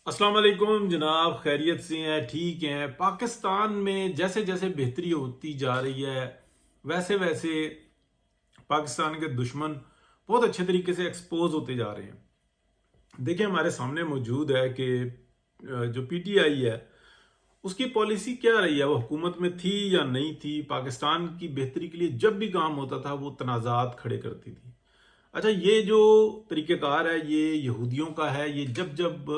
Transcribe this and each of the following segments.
अस्सलाम वालेकुम जनाब, खैरियत से हैं? ठीक हैं? पाकिस्तान में जैसे जैसे बेहतरी होती जा रही है वैसे वैसे पाकिस्तान के दुश्मन बहुत अच्छे तरीके से एक्सपोज होते जा रहे हैं। देखिए, हमारे सामने मौजूद है कि जो पीटीआई है उसकी पॉलिसी क्या रही है, वो हुकूमत में थी या नहीं थी। पाकिस्तान की बेहतरी के लिए जब भी काम होता था वो तनाज़ात खड़े करती थी। अच्छा, ये जो तरीक़ेकार है ये यहूदियों का है। ये जब जब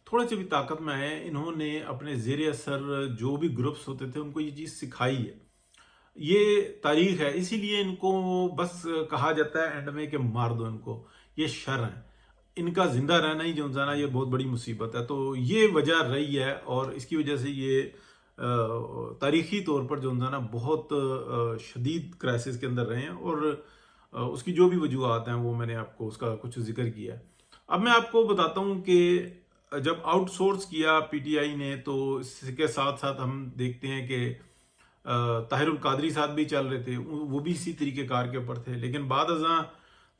थोड़े से भी ताकत में आए, इन्होंने अपने ज़ेर असर जो भी ग्रुप्स होते थे उनको ये चीज़ सिखाई है। ये तारीख है, इसीलिए इनको बस कहा जाता है एंड में कि मार दो इनको, ये शर है। इनका जिंदा रहना ही जो जाना ये बहुत बड़ी मुसीबत है। तो ये वजह रही है और इसकी वजह से ये तारीखी तौर पर जो ना बहुत शदीद क्राइसिस के अंदर रहे हैं। और उसकी जो भी वजूहत हैं वो मैंने आपको उसका कुछ जिक्र किया है। अब मैं आपको बताता हूँ कि जब आउटसोर्स किया पीटीआई ने तो इसके साथ साथ हम देखते हैं कि ताहिरुल कादरी साहब भी चल रहे थे, वो भी इसी तरीके कार के ऊपर थे। लेकिन बाद अज़ां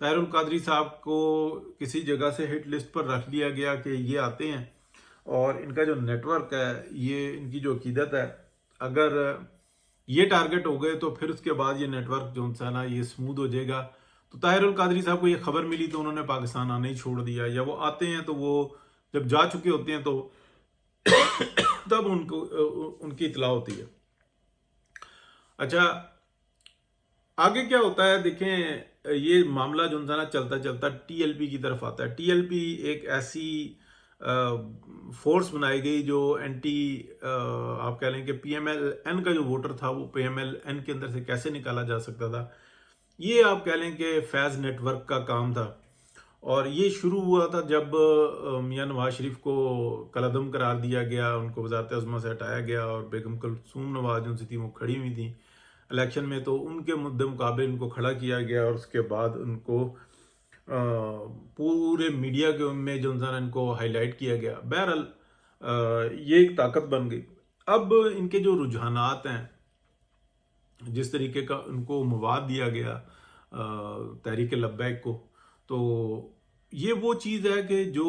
ताहिरुल कादरी साहब को किसी जगह से हिट लिस्ट पर रख लिया गया कि ये आते हैं और इनका जो नेटवर्क है, ये इनकी जो अकीदत है, अगर ये टारगेट हो गए तो फिर उसके बाद ये नेटवर्क जो है ना ये स्मूथ हो जाएगा। तो ताहिरुल कादरी साहब को ये खबर मिली तो उन्होंने पाकिस्तान आना ही छोड़ दिया, या वो आते हैं तो वो जब जा चुके होते हैं तो तब उनको उनकी इतला होती है। अच्छा, आगे क्या होता है देखें। ये मामला जो है ना चलता चलता टीएलपी की तरफ आता है। टीएलपी एक ऐसी फोर्स बनाई गई जो एंटी आप कह लें कि पीएमएलएन का जो वोटर था वो पीएमएलएन के अंदर से कैसे निकाला जा सकता था। ये आप कह लें कि फैज नेटवर्क का काम था। और ये शुरू हुआ था जब मियां नवाज शरीफ को कलअदम करार दिया गया, उनको वज़ारत अज़्मा से हटाया गया और बेगम कुलसूम नवाज उनसे थी वो खड़ी हुई थी इलेक्शन में, तो उनके मुद्दे मुकाबले उनको खड़ा किया गया और उसके बाद उनको पूरे मीडिया के में जो है इनको हाईलाइट किया गया। बहरहाल ये एक ताकत बन गई। अब इनके जो रुझानात हैं, जिस तरीके का उनको मवाद दिया गया तहरीक लब्बैक को, तो ये वो चीज़ है कि जो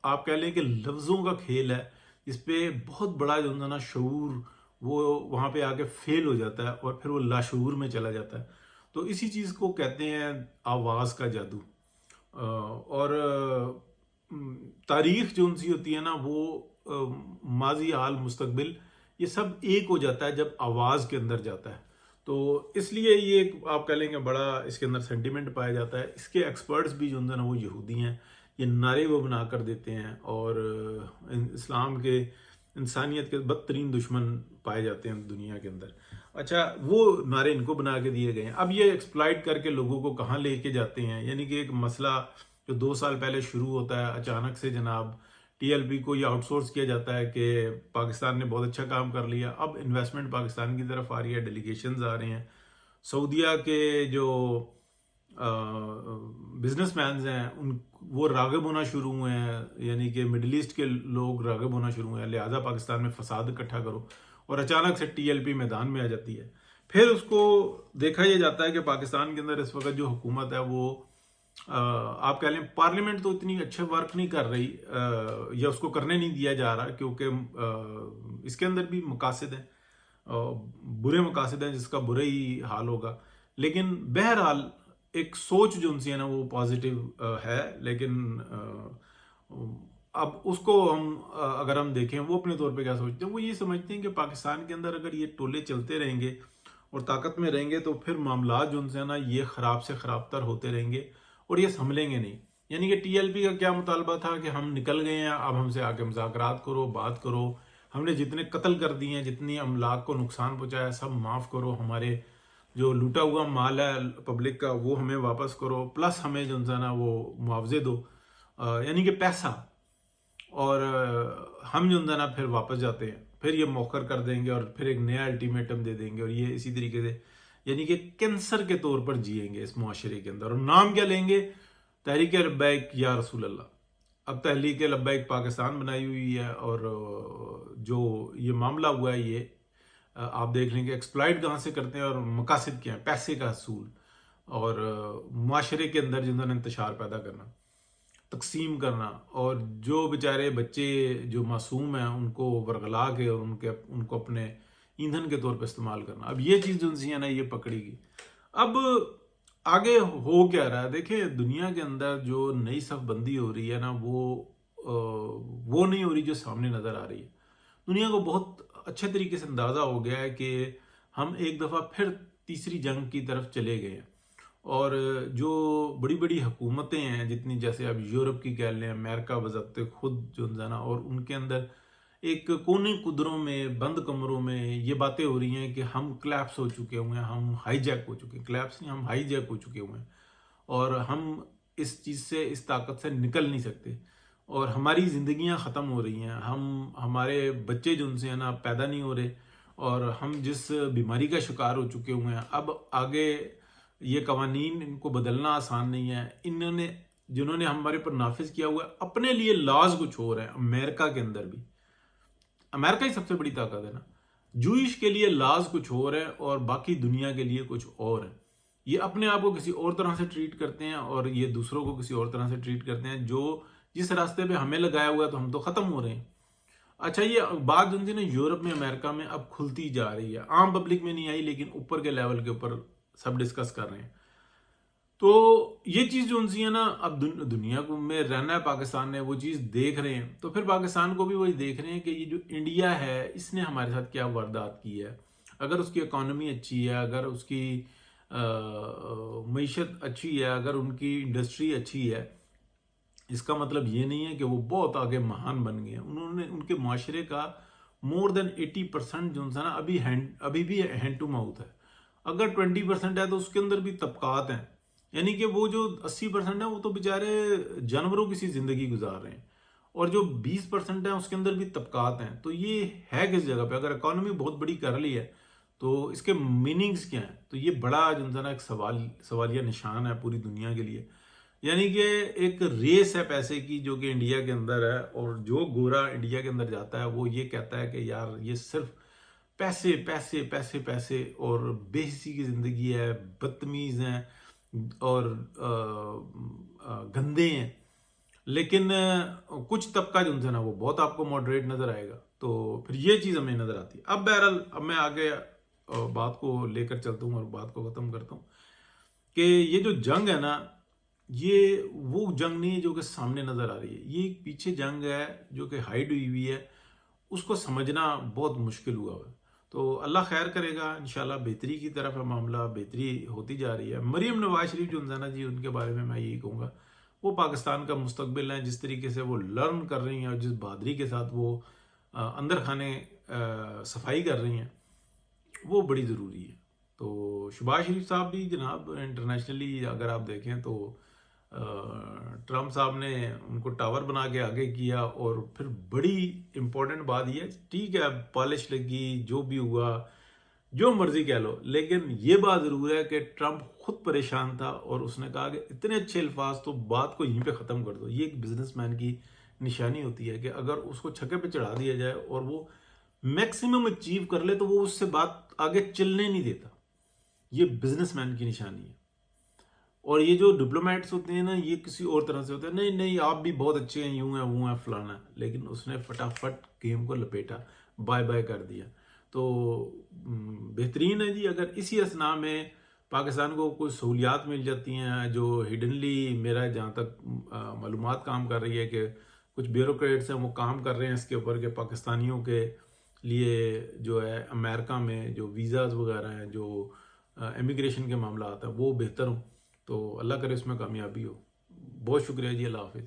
आप कह लें कि लफ्ज़ों का खेल है, इस पे बहुत बड़ा जो है ना शऊर वो वहाँ पे आके फेल हो जाता है और फिर वो लाशऊर में चला जाता है। तो इसी चीज़ को कहते हैं आवाज़ का जादू। और तारीख जो उनसी होती है ना वो माजी हाल मुस्तकबिल ये सब एक हो जाता है जब आवाज़ के अंदर जाता है। तो इसलिए ये एक आप कह लेंगे बड़ा इसके अंदर सेंटिमेंट पाया जाता है। इसके एक्सपर्ट्स भी जो है ना वो यहूदी हैं। ये नारे वो बना कर देते हैं और इस्लाम के इंसानियत के बदतरीन दुश्मन पाए जाते हैं दुनिया के अंदर। अच्छा, वो नारे इनको बना के दिए गए हैं। अब ये एक्सप्लॉइट करके लोगों को कहाँ लेके जाते हैं, यानी कि एक मसला जो 2 साल पहले शुरू होता है अचानक से जनाब टीएलपी को ये आउटसोर्स किया जाता है कि पाकिस्तान ने बहुत अच्छा काम कर लिया। अब इन्वेस्टमेंट पाकिस्तान की तरफ आ रही है, डेलीगेशंस आ रहे हैं। सऊदीया के जो बिजनेसमैन हैं उन वो राग़िब होना शुरू हुए हैं, यानी कि मिडल ईस्ट के लोग राग़िब होना शुरू हुए हैं, लिहाजा पाकिस्तान में फसाद इकट्ठा करो। और अचानक से टीएलपी मैदान में आ जाती है। फिर उसको देखा यह जाता है कि पाकिस्तान के अंदर इस वक्त जो हुकूमत है वो आप कह लें पार्लियामेंट तो इतनी अच्छे वर्क नहीं कर रही, या उसको करने नहीं दिया जा रहा, क्योंकि इसके अंदर भी मकासद हैं, बुरे मकासद हैं जिसका बुरा ही हाल होगा। लेकिन बहरहाल एक सोच जो उनसे है ना वो पॉजिटिव है। लेकिन अब उसको हम अगर हम देखें वो अपने तौर पे क्या सोचते हैं, वो ये समझते हैं कि पाकिस्तान के अंदर अगर ये टोले चलते रहेंगे और ताकत में रहेंगे तो फिर मामला जो उनसे है ना ये ख़राब से ख़राब तर होते रहेंगे और ये संभलेंगे नहीं। यानी कि टीएलपी का क्या मुतालबा था कि हम निकल गए हैं, अब हमसे आके मुज़ाकरात करो, बात करो, हमने जितने कत्ल कर दिए हैं, जितनी अमलाक को नुकसान पहुंचाया सब माफ़ करो, हमारे जो लूटा हुआ माल है पब्लिक का वो हमें वापस करो, प्लस हमें जो है ना वो मुआवजे दो, यानी कि पैसा। और हम जो है ना फिर वापस जाते हैं, फिर ये मौखर कर देंगे और फिर एक नया अल्टीमेटम दे देंगे और ये इसी तरीके से यानी कि कैंसर के तौर पर जिएंगे इस मुआशरे के अंदर। और नाम क्या लेंगे? तहरीक लब्बैक या रसूल अल्लाह। अब तहरीक लब्बैक पाकिस्तान बनाई हुई है और जो ये मामला हुआ है ये आप देख लेंगे एक्सप्लॉइट कहाँ से करते हैं और मकासद क्या है, पैसे का असूल और मुआशरे के अंदर जिन्होंने इंतशार पैदा करना। تقسیم کرنا، اور جو بیچارے بچے جو معصوم ہیں ان کو ورغلا کے اور ان کو اپنے ایندھن کے طور پہ استعمال کرنا. اب یہ چیز جو سی ہے نا یہ پکڑی گئی. اب آگے ہو کیا رہا ہے؟ دیکھیں دنیا کے اندر جو نئی صف بندی ہو رہی ہے نا وہ نہیں ہو رہی جو سامنے نظر آ رہی ہے. دنیا کو بہت اچھے طریقے سے اندازہ ہو گیا ہے کہ ہم ایک دفعہ پھر تیسری جنگ کی طرف چلے گئے ہیں. اور جو بڑی بڑی حکومتیں ہیں جتنی، جیسے اب یورپ کی کہہ لیں، امریکہ بضابطِ خود جو ہے نا، اور ان کے اندر ایک کونے قدروں میں بند کمروں میں یہ باتیں ہو رہی ہیں کہ ہم کلیپس ہو چکے ہوئے ہیں، ہم ہائی جیک ہو چکے ہیں. کلیپس نہیں، ہم ہائی جیک ہو چکے ہوئے ہیں، اور ہم اس چیز سے، اس طاقت سے نکل نہیں سکتے، اور ہماری زندگیاں ختم ہو رہی ہیں. ہمارے بچے جو ان سے ہیں نا پیدا نہیں ہو رہے، اور ہم جس بیماری کا شکار ہو چکے ہوئے ہیں، اب آگے یہ قوانین ان کو بدلنا آسان نہیں ہے. جنہوں نے ہمارے پر نافذ کیا ہوا ہے اپنے لیے لاز کچھ اور ہیں. امریکہ کے اندر بھی، امریکہ ہی سب سے بڑی طاقت ہے نا، جوئش کے لیے لاز کچھ اور ہے اور باقی دنیا کے لیے کچھ اور ہے. یہ اپنے آپ کو کسی اور طرح سے ٹریٹ کرتے ہیں، اور یہ دوسروں کو کسی اور طرح سے ٹریٹ کرتے ہیں. جس راستے پہ ہمیں لگایا ہوا ہے تو ہم تو ختم ہو رہے ہیں. اچھا، یہ بات جو تھی نا یورپ میں، امریکہ میں اب کھلتی جا رہی ہے. عام پبلک میں نہیں آئی، لیکن اوپر کے لیول کے اوپر سب ڈسکس کر رہے ہیں. تو یہ چیز جو ان سی ہے نا، اب دنیا کو میں رہنا ہے پاکستان نے، وہ چیز دیکھ رہے ہیں. تو پھر پاکستان کو بھی وہی دیکھ رہے ہیں کہ یہ جو انڈیا ہے اس نے ہمارے ساتھ کیا واردات کی ہے. اگر اس کی اکانومی اچھی ہے، اگر اس کی معیشت اچھی ہے، اگر ان کی انڈسٹری اچھی ہے، اس کا مطلب یہ نہیں ہے کہ وہ بہت آگے مہان بن گئے ہیں. ان کے معاشرے کا مور دین 80% جو ہے نا ابھی بھی ہینڈ ٹو ماؤتھ ہے. اگر 20% ہے تو اس کے اندر بھی طبقات ہیں. یعنی کہ وہ جو 80% ہے وہ تو بیچارے جانوروں کی سی زندگی گزار رہے ہیں، اور جو 20% ہے اس کے اندر بھی طبقات ہیں. تو یہ ہے کس جگہ پہ؟ اگر اکانومی بہت بڑی کر لی ہے تو اس کے میننگز کیا ہیں؟ تو یہ بڑا جو ہے نا ایک سوالیہ نشان ہے پوری دنیا کے لیے. یعنی کہ ایک ریس ہے پیسے کی جو کہ انڈیا کے اندر ہے، اور جو گورا انڈیا کے اندر جاتا ہے وہ یہ کہتا ہے کہ یار یہ صرف پیسے پیسے پیسے پیسے، اور بے حسی کی زندگی ہے، بدتمیز ہیں اور گندے ہیں. لیکن کچھ طبقہ جو ہے نا وہ بہت آپ کو ماڈریٹ نظر آئے گا. تو پھر یہ چیز ہمیں نظر آتی ہے. اب بہرحال اب میں آگے بات کو لے کر چلتا ہوں اور بات کو ختم کرتا ہوں کہ یہ جو جنگ ہے نا، یہ وہ جنگ نہیں ہے جو کہ سامنے نظر آ رہی ہے. یہ ایک پیچھے جنگ ہے جو کہ ہائیڈ ہوئی ہے. اس کو سمجھنا بہت مشکل ہوا ہے. تو اللہ خیر کرے گا، انشاءاللہ بہتری کی طرف ہے معاملہ، بہتری ہوتی جا رہی ہے. مریم نواز شریف جو ہے نا جی، ان کے بارے میں یہی کہوں گا، وہ پاکستان کا مستقبل ہے. جس طریقے سے وہ لرن کر رہی ہیں اور جس بہادری کے ساتھ وہ اندر خانے صفائی کر رہی ہیں، وہ بڑی ضروری ہے. تو شہباز شریف صاحب بھی جناب انٹرنیشنلی اگر آپ دیکھیں تو ٹرمپ صاحب نے ان کو ٹاور بنا کے آگے کیا. اور پھر بڑی امپورٹنٹ بات یہ ہے، ٹھیک ہے پالش لگی، جو بھی ہوا جو مرضی کہہ لو، لیکن یہ بات ضرور ہے کہ ٹرمپ خود پریشان تھا اور اس نے کہا کہ اتنے اچھے الفاظ تو بات کو یہیں پہ ختم کر دو. یہ ایک بزنس مین کی نشانی ہوتی ہے کہ اگر اس کو چھکے پہ چڑھا دیا جائے اور وہ میکسیمم اچیو کر لے تو وہ اس سے بات آگے چلنے نہیں دیتا. یہ بزنس مین کی نشانی ہے. اور یہ جو ڈپلومیٹس ہوتے ہیں نا، یہ کسی اور طرح سے ہوتے ہیں، نہیں نہیں آپ بھی بہت اچھے ہیں، یوں ہیں وہ ہیں فلانا، لیکن اس نے فٹافٹ گیم کو لپیٹا، بائے بائے کر دیا. تو بہترین ہے جی اگر اسی اسنا میں پاکستان کو کوئی سہولیات مل جاتی ہیں جو ہڈنلی، میرا جہاں تک معلومات کام کر رہی ہے کہ کچھ بیوروکریٹس ہیں وہ کام کر رہے ہیں اس کے اوپر کہ پاکستانیوں کے لیے جو ہے امریکہ میں جو ویزاز وغیرہ ہیں، جو امیگریشن کے معاملات ہیں وہ بہتر ہوں. تو اللہ کرے اس میں کامیابی ہو. بہت شکریہ جی، اللہ حافظ.